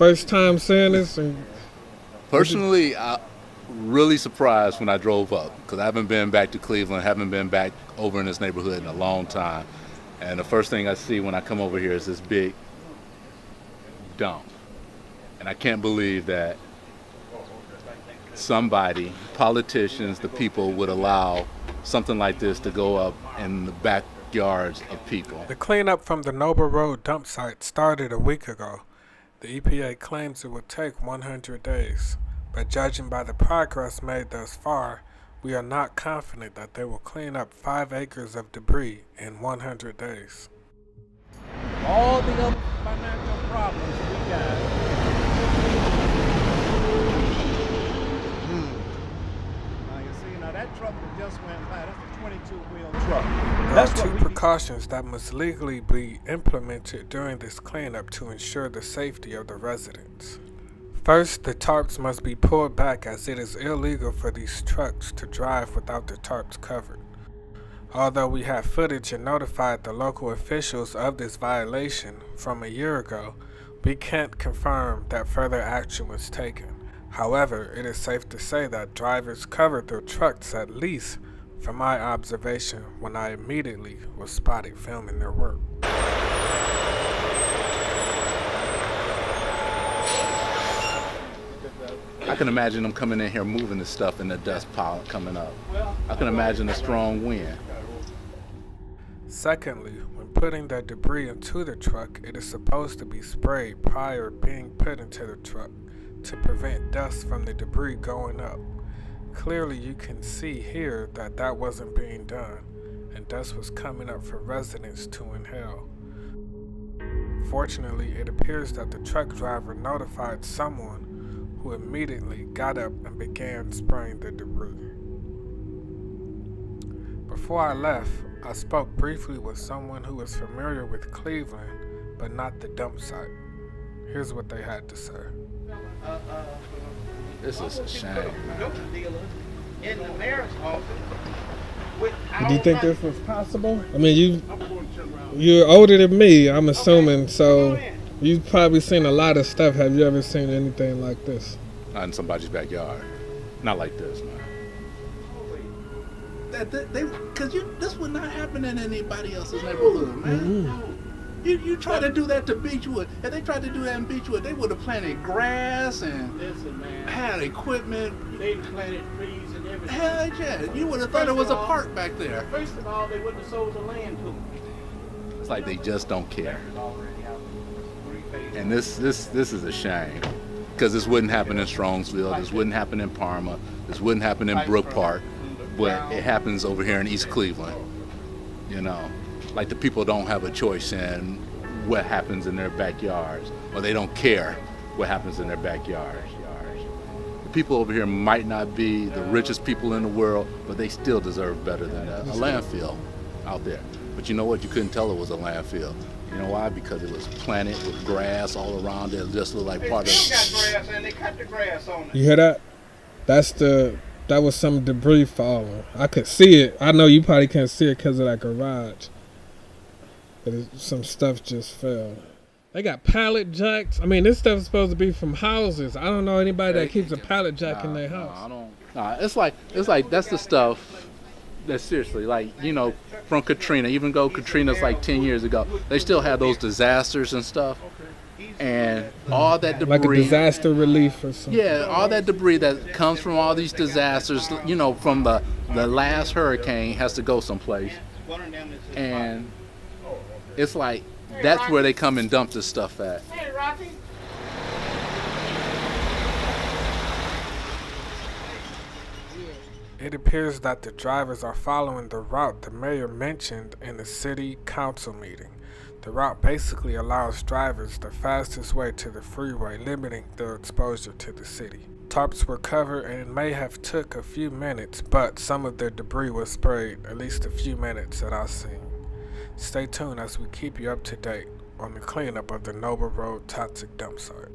first time seeing this? And Personally, I really surprised when I drove up because I haven't been back to Cleveland, haven't been back over in this neighborhood in a long time. And the first thing I see when I come over here is this big dump. And I can't believe that somebody, politicians, the people, would allow something like this to go up in the backyards of people. the cleanup from the Noble Road dump site started a week ago. The EPA claims it would take 100 days, but judging by the progress made thus far, we are not confident that they will clean up 5 acres of debris in 100 days. All the other financial problems we got. Now you see, now that truck that just went by, that's a 22-wheel truck. There are 2 precautions that must legally be implemented during this cleanup to ensure the safety of the residents. First, the tarps must be pulled back as it is illegal for these trucks to drive without the tarps covered. Although we have footage and notified the local officials of this violation from a year ago, we can't confirm that further action was taken. However, it is safe to say that drivers covered their trucks, at least from my observation when I immediately was spotted filming their work. I can imagine them coming in here moving the stuff in the dust pile coming up. I can imagine a strong wind. Secondly, when putting the debris into the truck, it is supposed to be sprayed prior to being put into the truck to prevent dust from the debris going up. Clearly you can see here that that wasn't being done, and dust was coming up for residents to inhale. Fortunately, it appears that the truck driver notified someone who immediately got up and began spraying the debris. Before I left, I spoke briefly with someone who is familiar with Cleveland, but not the dump site. Here's what they had to say. This is a shame, man. In the mayor's office. Do you think this was possible? I mean, you're older than me, I'm assuming, so you've probably seen a lot of stuff. Have you ever seen anything like this? Not in somebody's backyard. Not like this, man. This would not happen in anybody else's neighborhood, man. Mm-hmm. You try to do that to Beechwood. If they tried to do that in Beechwood, they would have planted grass and had equipment. They planted trees and everything. Hell yeah, you would have thought it was a park back there. First of all, they wouldn't have sold the land to them. It's like they just don't care. And this is a shame. Because this wouldn't happen in Strongsville, this wouldn't happen in Parma, this wouldn't happen in Brook Park, but it happens over here in East Cleveland. You know, like the people don't have a choice in what happens in their backyards, or they don't care what happens in their backyards. The people over here might not be the richest people in the world, but they still deserve better than a landfill out there. But you know what? You couldn't tell it was a landfill. You know why? Because it was planted with grass all around it. It just looked like part of it. They still got grass and they cut the grass on it. You hear that? That was some debris falling. I could see it. I know you probably can't see it because of that garage. But some stuff just fell. They got pallet jacks. I mean, this stuff is supposed to be from houses. I don't know anybody that keeps a pallet jack in their house. It's like that's the stuff that seriously, like, you know, from Katrina, even though Katrina's like 10 years ago, they still had those disasters and stuff. And all that debris. Like a disaster relief or something. Yeah, all that debris that comes from all these disasters, you know, from the last hurricane has to go someplace. And it's like, that's where they come and dump this stuff at. Hey, Rocky. It appears that the drivers are following the route the mayor mentioned in the city council meeting. The route basically allows drivers the fastest way to the freeway, limiting their exposure to the city. Tarps were covered and it may have took a few minutes, but some of the debris was sprayed, at least a few minutes that I've seen. Stay tuned as we keep you up to date on the cleanup of the Noble Road toxic dump site.